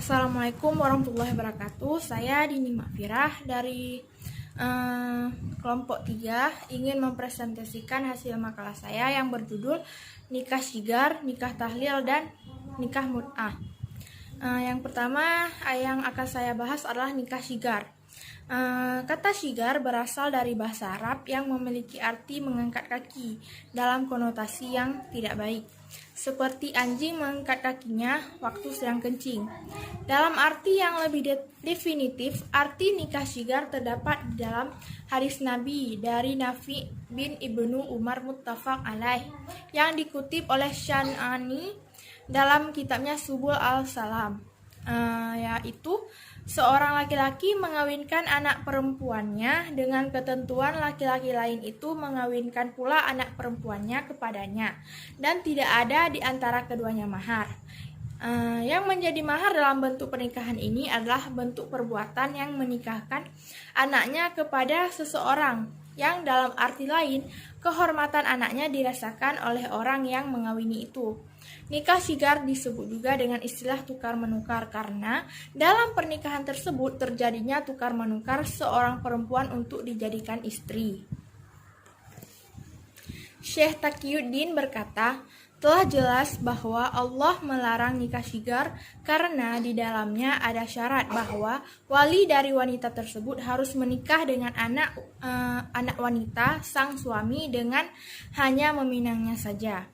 Assalamualaikum warahmatullahi wabarakatuh. Saya Dini Makfirah dari kelompok 3 ingin mempresentasikan hasil makalah saya yang berjudul Nikah Syigar, Nikah Tahlil, dan Nikah Mut'ah. Yang pertama yang akan saya bahas adalah nikah syigar. Kata syigar berasal dari bahasa Arab yang memiliki arti mengangkat kaki dalam konotasi yang tidak baik, seperti anjing mengangkat kakinya waktu sedang kencing. Dalam arti yang lebih definitif, arti nikah syigar terdapat di dalam hadis Nabi dari Nafi bin Ibnu Umar muttafaq alaih yang dikutip oleh Syan'ani dalam kitabnya Subul al-Salam, yaitu seorang laki-laki mengawinkan anak perempuannya dengan ketentuan laki-laki lain itu mengawinkan pula anak perempuannya kepadanya, dan tidak ada di antara keduanya mahar. Yang menjadi mahar dalam bentuk pernikahan ini adalah bentuk perbuatan yang menikahkan anaknya kepada seseorang, yang dalam arti lain kehormatan anaknya dirasakan oleh orang yang mengawini itu. Nikah syigar disebut juga dengan istilah tukar-menukar karena dalam pernikahan tersebut terjadinya tukar-menukar seorang perempuan untuk dijadikan istri. Syekh Taqiyuddin berkata, telah jelas bahwa Allah melarang nikah syigar karena di dalamnya ada syarat bahwa wali dari wanita tersebut harus menikah dengan anak wanita sang suami dengan hanya meminangnya saja.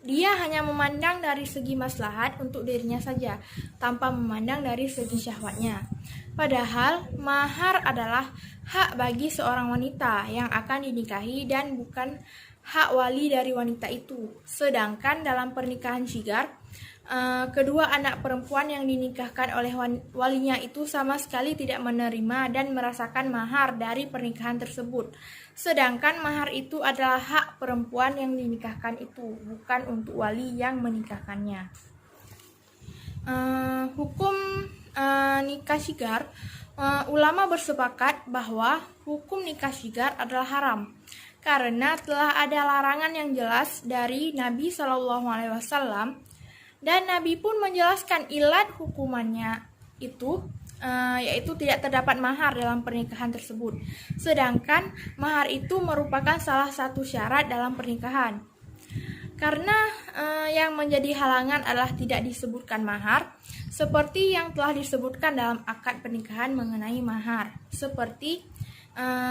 Dia hanya memandang dari segi maslahat untuk dirinya saja, tanpa memandang dari segi syahwatnya. Padahal mahar adalah hak bagi seorang wanita yang akan dinikahi dan bukan hak wali dari wanita itu. Sedangkan dalam pernikahan syigar, kedua anak perempuan yang dinikahkan oleh walinya itu sama sekali tidak menerima dan merasakan mahar dari pernikahan tersebut. Sedangkan mahar itu adalah hak perempuan yang dinikahkan itu, bukan untuk wali yang menikahkannya. Hukum nikah syigar, ulama bersepakat bahwa hukum nikah syigar adalah haram karena telah ada larangan yang jelas dari Nabi SAW, dan Nabi pun menjelaskan ilat hukumannya itu, yaitu tidak terdapat mahar dalam pernikahan tersebut. Sedangkan mahar itu merupakan salah satu syarat dalam pernikahan. Karena yang menjadi halangan adalah tidak disebutkan mahar, seperti yang telah disebutkan dalam akad pernikahan mengenai mahar, seperti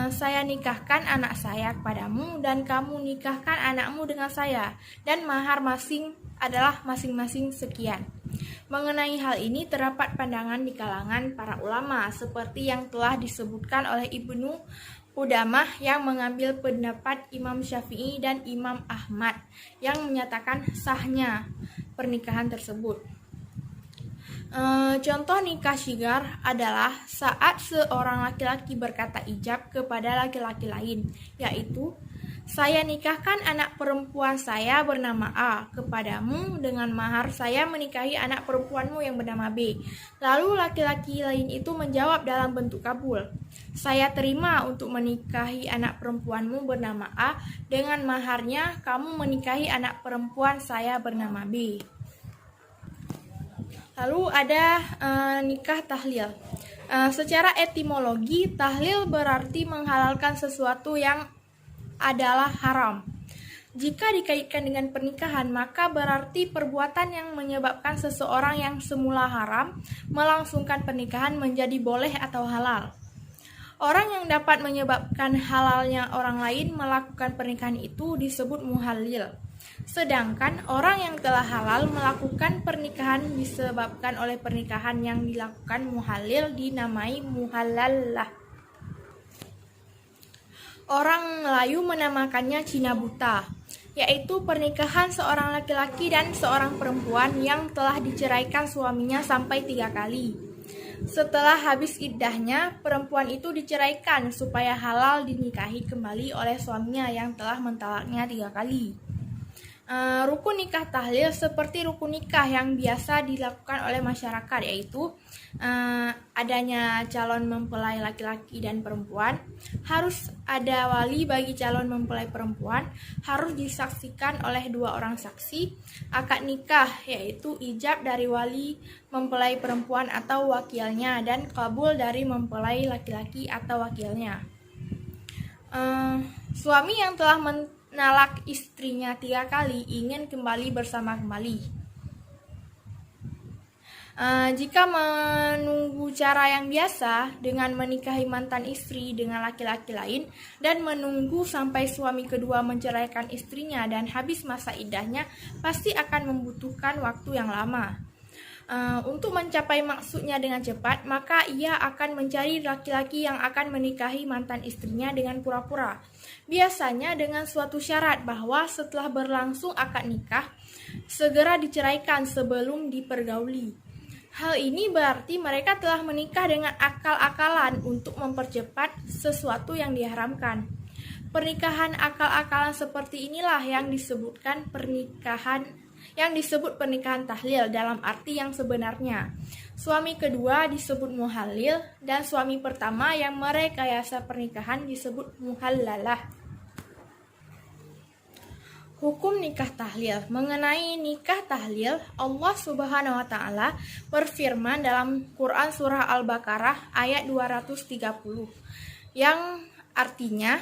saya nikahkan anak saya kepadamu dan kamu nikahkan anakmu dengan saya, dan mahar adalah masing-masing sekian. Mengenai hal ini terdapat pandangan di kalangan para ulama seperti yang telah disebutkan oleh Ibnu Qudamah yang mengambil pendapat Imam Syafi'i dan Imam Ahmad yang menyatakan sahnya pernikahan tersebut. Contoh nikah syigar adalah saat seorang laki-laki berkata ijab kepada laki-laki lain, yaitu saya nikahkan anak perempuan saya bernama A kepadamu dengan mahar saya menikahi anak perempuanmu yang bernama B. Lalu laki-laki lain itu menjawab dalam bentuk kabul, saya terima untuk menikahi anak perempuanmu bernama A dengan maharnya kamu menikahi anak perempuan saya bernama B. Lalu ada nikah tahlil. Secara etimologi, tahlil berarti menghalalkan sesuatu yang adalah haram. Jika dikaitkan dengan pernikahan, maka berarti perbuatan yang menyebabkan seseorang yang semula haram melangsungkan pernikahan menjadi boleh atau halal. Orang yang dapat menyebabkan halalnya orang lain melakukan pernikahan itu disebut muhalil. Sedangkan orang yang telah halal melakukan pernikahan disebabkan oleh pernikahan yang dilakukan muhalil dinamai muhalallah. Orang Melayu menamakannya Cina buta, yaitu pernikahan seorang laki-laki dan seorang perempuan yang telah diceraikan suaminya sampai 3 kali. Setelah habis iddahnya, perempuan itu diceraikan supaya halal dinikahi kembali oleh suaminya yang telah mentalaknya 3 kali. Rukun nikah tahlil seperti rukun nikah yang biasa dilakukan oleh masyarakat, yaitu adanya calon mempelai laki-laki dan perempuan, harus ada wali bagi calon mempelai perempuan, harus disaksikan oleh 2 orang saksi, akad nikah yaitu ijab dari wali mempelai perempuan atau wakilnya, dan kabul dari mempelai laki-laki atau wakilnya. Suami yang telah menalak istrinya 3 kali ingin kembali bersama kembali. Jika menunggu cara yang biasa dengan menikahi mantan istri dengan laki-laki lain dan menunggu sampai suami kedua menceraikan istrinya dan habis masa iddahnya, pasti akan membutuhkan waktu yang lama. Untuk mencapai maksudnya dengan cepat, maka ia akan mencari laki-laki yang akan menikahi mantan istrinya dengan pura-pura. Biasanya dengan suatu syarat bahwa setelah berlangsung akad nikah, segera diceraikan sebelum dipergauli. Hal ini berarti mereka telah menikah dengan akal-akalan untuk mempercepat sesuatu yang diharamkan. Pernikahan akal-akalan seperti inilah yang disebut pernikahan tahlil dalam arti yang sebenarnya. Suami kedua disebut muhalil dan suami pertama yang merekayasa pernikahan disebut muhallalah. Hukum nikah tahlil. Mengenai nikah tahlil, Allah Subhanahu wa taala berfirman dalam Quran surah Al-Baqarah ayat 230 yang artinya,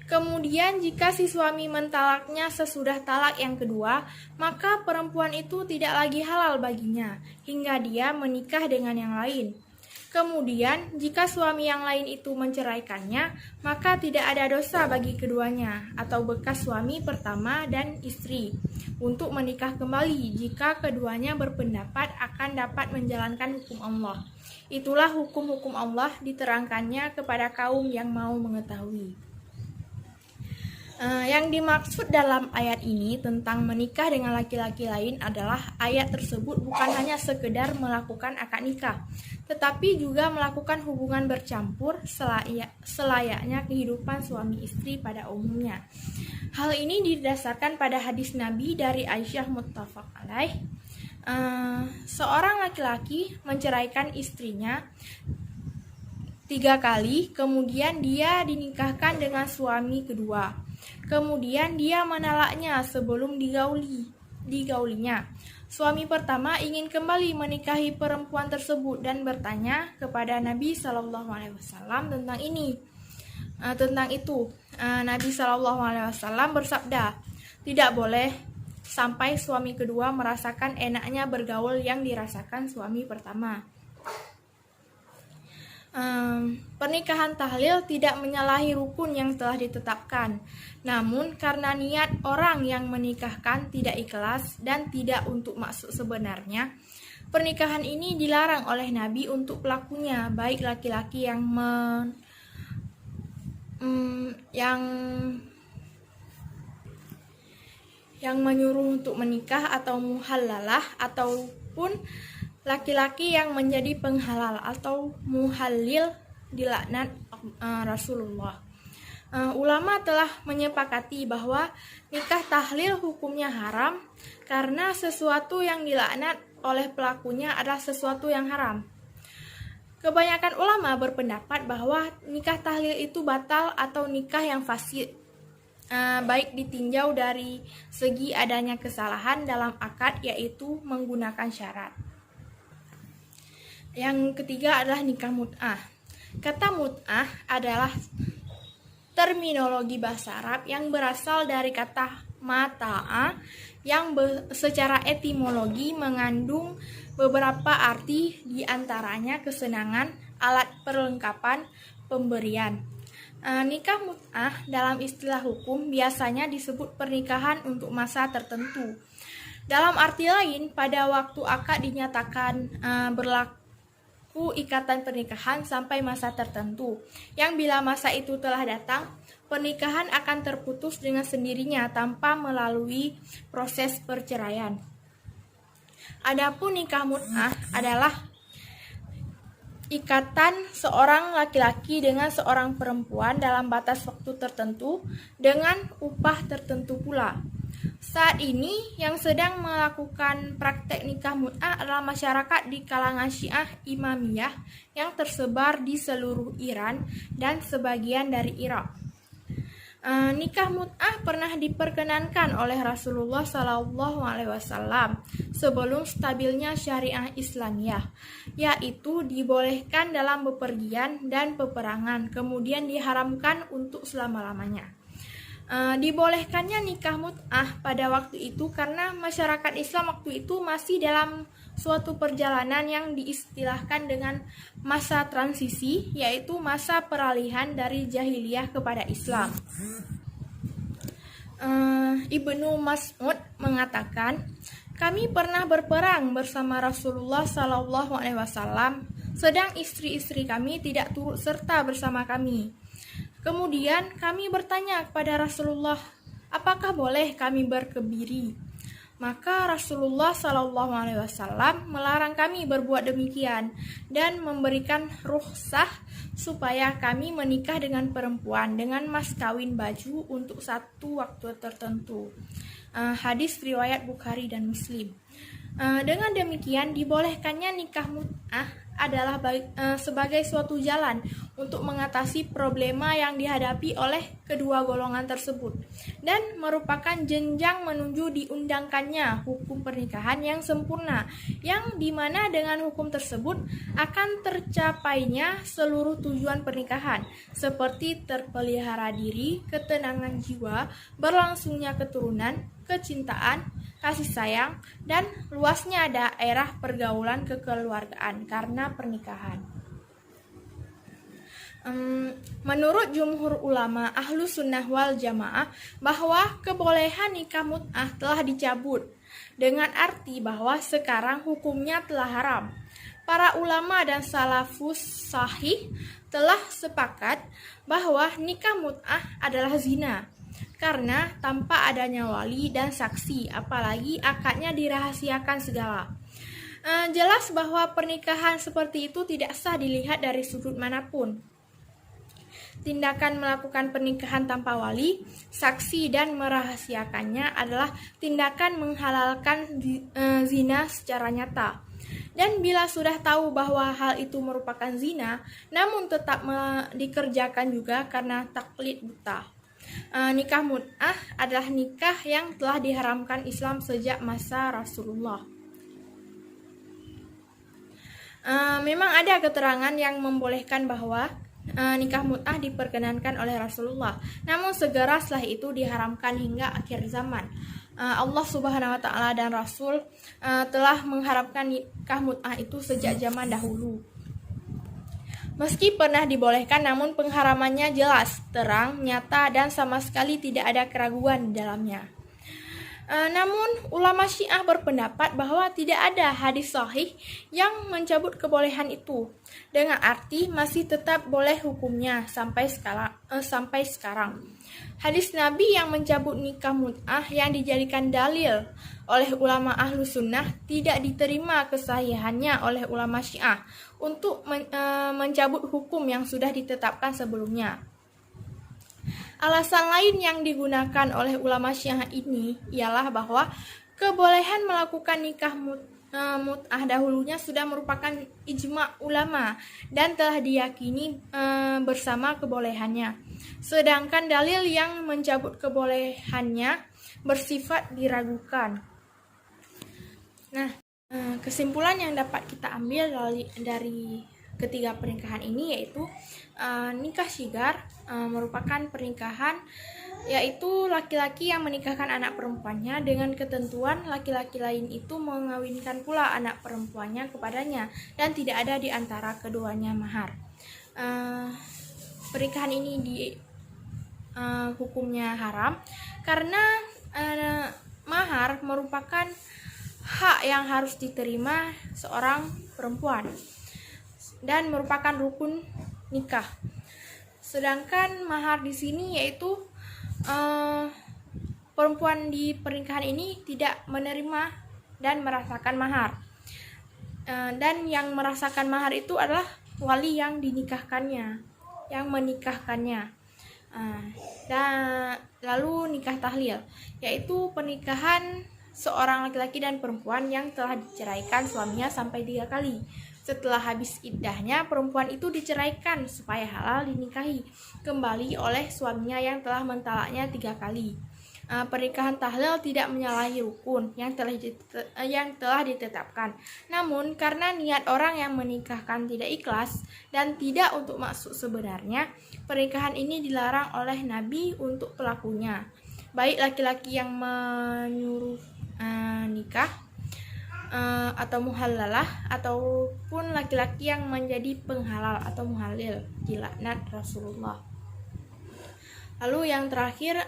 kemudian jika si suami mentalaknya sesudah talak yang kedua, maka perempuan itu tidak lagi halal baginya hingga dia menikah dengan yang lain. Kemudian, jika suami yang lain itu menceraikannya, maka tidak ada dosa bagi keduanya atau bekas suami pertama dan istri untuk menikah kembali jika keduanya berpendapat akan dapat menjalankan hukum Allah. Itulah hukum-hukum Allah diterangkannya kepada kaum yang mau mengetahui. Yang dimaksud dalam ayat ini tentang menikah dengan laki-laki lain adalah ayat tersebut bukan hanya sekedar melakukan akad nikah, tetapi juga melakukan hubungan bercampur selayaknya kehidupan suami istri pada umumnya. Hal ini didasarkan pada hadis Nabi dari Aisyah muttafaq alaih. Seorang laki-laki menceraikan istrinya 3 kali, kemudian dia dinikahkan dengan suami kedua. Kemudian dia menalaknya sebelum digaulinya. Suami pertama ingin kembali menikahi perempuan tersebut dan bertanya kepada Nabi Shallallahu Alaihi Wasallam tentang itu. Nabi Shallallahu Alaihi Wasallam bersabda, tidak boleh sampai suami kedua merasakan enaknya bergaul yang dirasakan suami pertama. Pernikahan tahlil tidak menyalahi rukun yang telah ditetapkan. Namun karena niat orang yang menikahkan tidak ikhlas dan tidak untuk maksud sebenarnya, pernikahan ini dilarang oleh Nabi untuk pelakunya, baik laki-laki yang menyuruh untuk menikah atau muhallalah, ataupun laki-laki yang menjadi penghalal atau muhallil dilaknat Rasulullah. Ulama telah menyepakati bahwa nikah tahlil hukumnya haram karena sesuatu yang dilaknat oleh pelakunya adalah sesuatu yang haram. Kebanyakan ulama berpendapat bahwa nikah tahlil itu batal atau nikah yang fasid, baik ditinjau dari segi adanya kesalahan dalam akad, yaitu menggunakan syarat. Yang ketiga adalah nikah mut'ah. Kata mut'ah adalah terminologi bahasa Arab yang berasal dari kata mata'a yang secara etimologi mengandung beberapa arti, diantaranya kesenangan, alat perlengkapan, pemberian. Nikah mut'ah dalam istilah hukum biasanya disebut pernikahan untuk masa tertentu. Dalam arti lain, pada waktu akad dinyatakan berlaku ikatan pernikahan sampai masa tertentu, yang bila masa itu telah datang, pernikahan akan terputus dengan sendirinya tanpa melalui proses perceraian. Adapun nikah mut'ah adalah ikatan seorang laki-laki dengan seorang perempuan dalam batas waktu tertentu dengan upah tertentu pula. Saat ini yang sedang melakukan praktek nikah mut'ah adalah masyarakat di kalangan Syiah Imamiyah yang tersebar di seluruh Iran dan sebagian dari Irak. Nikah mut'ah pernah diperkenankan oleh Rasulullah SAW sebelum stabilnya syariah Islamiyah, yaitu dibolehkan dalam bepergian dan peperangan, kemudian diharamkan untuk selama-lamanya. Dibolehkannya nikah mut'ah pada waktu itu karena masyarakat Islam waktu itu masih dalam suatu perjalanan yang diistilahkan dengan masa transisi, yaitu masa peralihan dari jahiliyah kepada Islam. Ibnu Mas'ud mengatakan, kami pernah berperang bersama Rasulullah SAW, sedang istri-istri kami tidak turut serta bersama kami. Kemudian kami bertanya kepada Rasulullah, apakah boleh kami berkebiri? Maka Rasulullah SAW melarang kami berbuat demikian dan memberikan rukhsah supaya kami menikah dengan perempuan dengan mas kawin baju untuk satu waktu tertentu. Hadis riwayat Bukhari dan Muslim. Dengan demikian dibolehkannya nikah mut'ah adalah sebagai suatu jalan untuk mengatasi problema yang dihadapi oleh kedua golongan tersebut dan merupakan jenjang menuju diundangkannya hukum pernikahan yang sempurna, yang dimana dengan hukum tersebut akan tercapainya seluruh tujuan pernikahan seperti terpelihara diri, ketenangan jiwa, berlangsungnya keturunan, kecintaan, kasih sayang, dan luasnya daerah pergaulan kekeluargaan karena pernikahan. Menurut jumhur ulama ahlu sunnah wal jamaah bahwa kebolehan nikah mut'ah telah dicabut dengan arti bahwa sekarang hukumnya telah haram. Para ulama dan salafus sahih telah sepakat bahwa nikah mut'ah adalah zina karena tanpa adanya wali dan saksi, apalagi akadnya dirahasiakan segala. Jelas bahwa pernikahan seperti itu tidak sah dilihat dari sudut manapun. Tindakan melakukan pernikahan tanpa wali, saksi, dan merahasiakannya adalah tindakan menghalalkan zina secara nyata. Dan bila sudah tahu bahwa hal itu merupakan zina, namun tetap dikerjakan juga karena taklid buta. Nikah mut'ah adalah nikah yang telah diharamkan Islam sejak masa Rasulullah. Memang ada keterangan yang membolehkan bahwa nikah mut'ah diperkenankan oleh Rasulullah, namun segera setelah itu diharamkan hingga akhir zaman. Allah Subhanahu wa Ta'ala dan Rasul telah mengharamkan nikah mut'ah itu sejak zaman dahulu. Meski pernah dibolehkan, namun pengharamannya jelas, terang, nyata, dan sama sekali tidak ada keraguan di dalamnya. Namun, ulama Syiah berpendapat bahwa tidak ada hadis sahih yang mencabut kebolehan itu, dengan arti masih tetap boleh hukumnya sampai sekarang. Hadis Nabi yang mencabut nikah mut'ah yang dijadikan dalil oleh ulama ahlu sunnah tidak diterima kesahihannya oleh ulama Syiah untuk mencabut hukum yang sudah ditetapkan sebelumnya. Alasan lain yang digunakan oleh ulama Syiah ini ialah bahwa kebolehan melakukan nikah mut'ah dahulunya sudah merupakan ijma' ulama dan telah diyakini bersama kebolehannya. Sedangkan dalil yang mencabut kebolehannya bersifat diragukan. Nah, kesimpulan yang dapat kita ambil dari ketiga pernikahan ini yaitu nikah syigar merupakan pernikahan yaitu laki-laki yang menikahkan anak perempuannya dengan ketentuan laki-laki lain itu mengawinkan pula anak perempuannya kepadanya dan tidak ada di antara keduanya mahar. Pernikahan ini hukumnya haram karena mahar merupakan hak yang harus diterima seorang perempuan dan merupakan rukun nikah. Sedangkan mahar di sini yaitu perempuan di pernikahan ini tidak menerima dan merasakan mahar. Dan yang merasakan mahar itu adalah wali yang dinikahkannya, yang menikahkannya. Dan lalu nikah tahlil, yaitu pernikahan seorang laki-laki dan perempuan yang telah diceraikan suaminya sampai 3 kali. Setelah habis iddahnya, perempuan itu diceraikan supaya halal dinikahi kembali oleh suaminya yang telah mentalaknya 3 kali. Pernikahan tahlil tidak menyalahi rukun yang telah ditetapkan. Namun karena niat orang yang menikahkan tidak ikhlas dan tidak untuk maksud sebenarnya, pernikahan ini dilarang oleh Nabi untuk pelakunya, baik laki-laki yang menyuruh nikah atau muhallalah, ataupun laki-laki yang menjadi penghalal atau muhalil dilaknat Rasulullah. Lalu yang terakhir,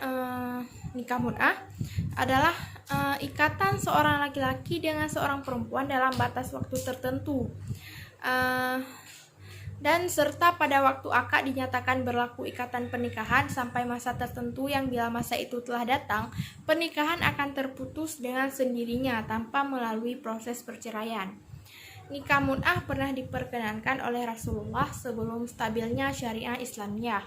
nikah mut'ah adalah ikatan seorang laki-laki dengan seorang perempuan dalam batas waktu tertentu, dan serta pada waktu akad dinyatakan berlaku ikatan pernikahan sampai masa tertentu yang bila masa itu telah datang, pernikahan akan terputus dengan sendirinya tanpa melalui proses perceraian. Nikah mut'ah pernah diperkenankan oleh Rasulullah sebelum stabilnya syariah Islamiyah,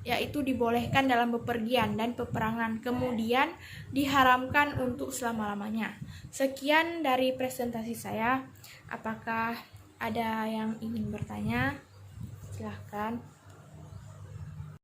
yaitu dibolehkan dalam bepergian dan peperangan, kemudian diharamkan untuk selama-lamanya. Sekian dari presentasi saya. Apakah ada yang ingin bertanya? Silahkan.